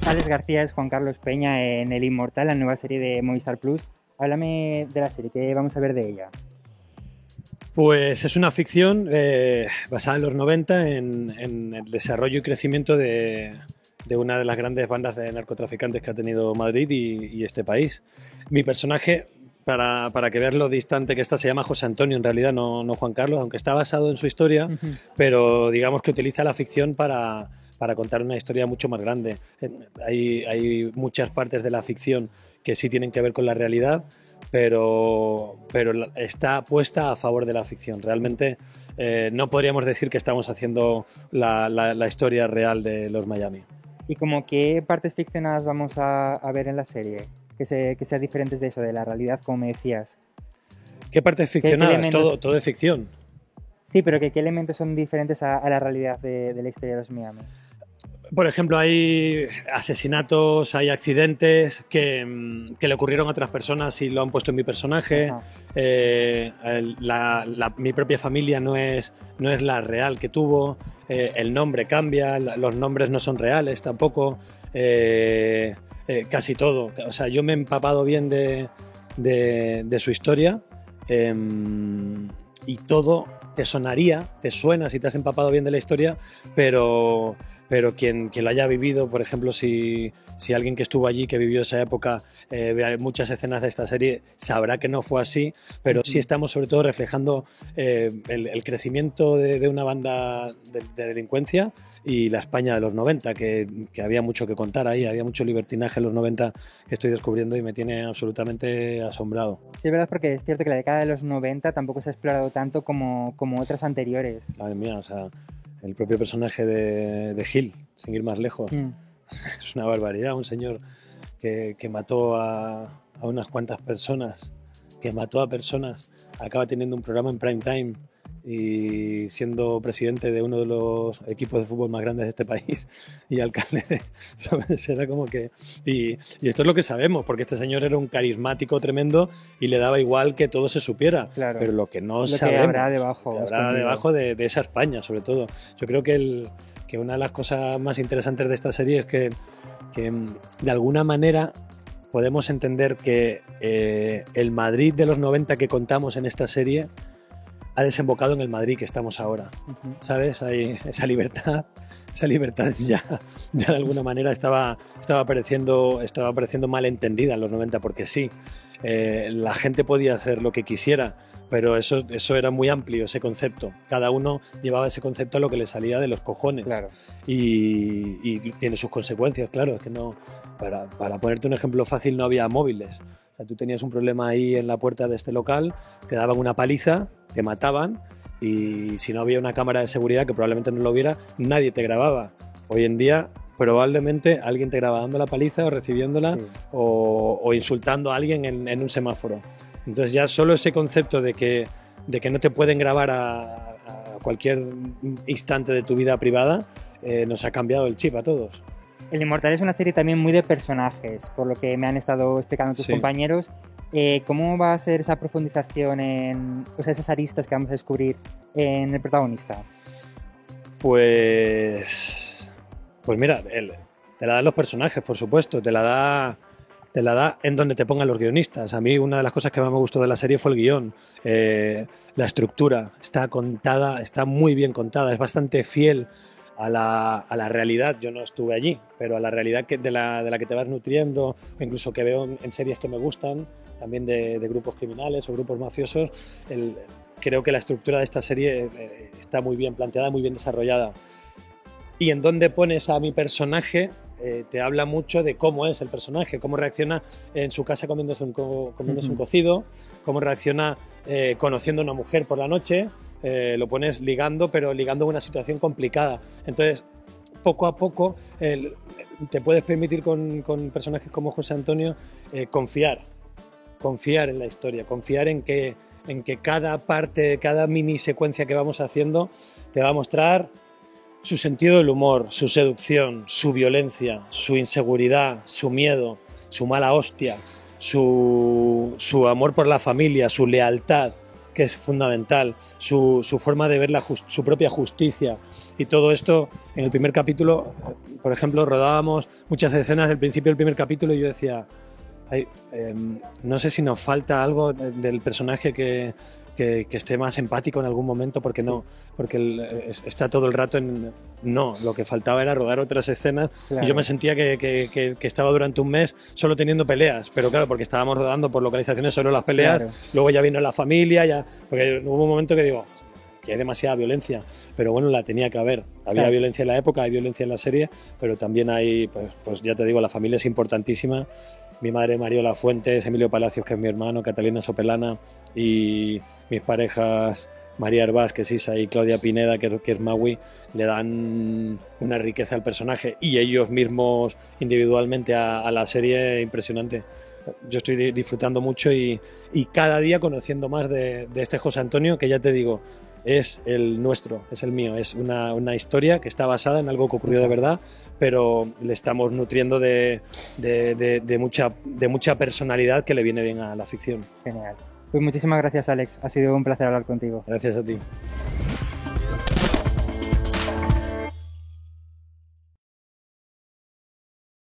Alex García es Juan Carlos Peña en El Inmortal, la nueva serie de Movistar Plus. Háblame de la serie, ¿qué vamos a ver de ella? Pues es una ficción basada en los 90 en el desarrollo y crecimiento de una de las grandes bandas de narcotraficantes que ha tenido Madrid y este país. Mi personaje, para que veas lo distante que está, se llama José Antonio, en realidad no Juan Carlos, aunque está basado en su historia, pero digamos que utiliza la ficción para contar una historia mucho más grande. Hay muchas partes de la ficción que sí tienen que ver con la realidad, pero está puesta a favor de la ficción. Realmente no podríamos decir que estamos haciendo la historia real de los Miami. ¿Y como qué partes ficcionadas vamos a ver en la serie? Que sean diferentes de eso, de la realidad, como me decías. ¿Qué partes ficcionadas? ¿Qué todo es ficción. Sí, pero ¿qué elementos son diferentes a la realidad de la historia de los Miami? Por ejemplo, hay asesinatos, hay accidentes que le ocurrieron a otras personas y lo han puesto en mi personaje. Mi propia familia no es la real que tuvo. El nombre cambia, los nombres no son reales tampoco. Casi todo. O sea, yo me he empapado bien de su historia y todo te suena si te has empapado bien de la historia, pero quien lo haya vivido, por ejemplo, si alguien que estuvo allí, que vivió esa época, ve muchas escenas de esta serie, sabrá que no fue así, pero sí estamos sobre todo reflejando el crecimiento de una banda de delincuencia y la España de los 90, que había mucho que contar ahí, había mucho libertinaje en los 90 que estoy descubriendo y me tiene absolutamente asombrado. Sí, es verdad, porque es cierto que la década de los 90 tampoco se ha explorado tanto como otras anteriores. Madre mía, o sea, el propio personaje de Gil, sin ir más lejos. Es una barbaridad, un señor que mató a unas cuantas personas, acaba teniendo un programa en prime time y siendo presidente de uno de los equipos de fútbol más grandes de este país y alcalde, ¿sabes? Era como que... Y esto es lo que sabemos, porque este señor era un carismático tremendo y le daba igual que todo se supiera, claro. Pero lo que no sabemos... Que habrá debajo. De esa España, sobre todo. Yo creo que una de las cosas más interesantes de esta serie es que de alguna manera podemos entender que el Madrid de los 90 que contamos en esta serie ha desembocado en el Madrid que estamos ahora, ¿sabes? Hay esa libertad ya de alguna manera estaba pareciendo mal entendida en los 90, porque sí, la gente podía hacer lo que quisiera, pero eso era muy amplio, ese concepto. Cada uno llevaba ese concepto a lo que le salía de los cojones. Claro. Y tiene sus consecuencias, claro. Es que no, para ponerte un ejemplo fácil, no había móviles. O sea, tú tenías un problema ahí en la puerta de este local, te daban una paliza, te mataban, y si no había una cámara de seguridad, que probablemente no lo hubiera, nadie te grababa. Hoy en día probablemente alguien te graba dando la paliza o recibiéndola, sí, o insultando a alguien en un semáforo. Entonces ya solo ese concepto de que no te pueden grabar a cualquier instante de tu vida privada nos ha cambiado el chip a todos. El Inmortal es una serie también muy de personajes, por lo que me han estado explicando tus compañeros. ¿Cómo va a ser esa profundización esas aristas que vamos a descubrir en el protagonista? Pues mira, te la dan los personajes, por supuesto, te la da en donde te pongan los guionistas. A mí una de las cosas que más me gustó de la serie fue el guión. La estructura está contada, está muy bien contada, es bastante fiel a la realidad. Yo no estuve allí, pero a la realidad de la que te vas nutriendo, o incluso que veo en series que me gustan, también de grupos criminales o grupos mafiosos. Creo que la estructura de esta serie está muy bien planteada, muy bien desarrollada. Y en dónde pones a mi personaje te habla mucho de cómo es el personaje, cómo reacciona en su casa comiéndose un cocido, cómo reacciona conociendo a una mujer por la noche. Lo pones ligando, pero ligando una situación complicada. Entonces, poco a poco te puedes permitir con personajes como José Antonio confiar en la historia, confiar en que cada parte, cada mini secuencia que vamos haciendo te va a mostrar su sentido del humor, su seducción, su violencia, su inseguridad, su miedo, su mala hostia, su amor por la familia, su lealtad, que es fundamental, su forma de ver su propia justicia y todo esto. En el primer capítulo, por ejemplo, rodábamos muchas escenas del principio del primer capítulo y yo decía, no sé si nos falta algo del personaje que esté más empático en algún momento, porque no, porque está todo el rato en... No, lo que faltaba era rodar otras escenas, claro. Y yo me sentía que estaba durante un mes solo teniendo peleas, pero claro, porque estábamos rodando por localizaciones solo las peleas, claro. Luego ya vino la familia, porque hubo un momento que digo, que hay demasiada violencia, pero bueno, la tenía que haber. Había claro. Violencia en la época, hay violencia en la serie, pero también hay, pues ya te digo, la familia es importantísima. Mi madre Mariola Fuentes, Emilio Palacios, que es mi hermano, Catalina Sopelana, y mis parejas María Herbás, que es Isa, y Claudia Pineda, que es Maui, le dan una riqueza al personaje, y ellos mismos individualmente a la serie impresionante. Yo estoy disfrutando mucho y cada día conociendo más de este José Antonio, que ya te digo, es el nuestro, es el mío, es una historia que está basada en algo que ocurrió de verdad, pero le estamos nutriendo de mucha personalidad que le viene bien a la ficción. Genial. Pues muchísimas gracias, Alex. Ha sido un placer hablar contigo. Gracias a ti.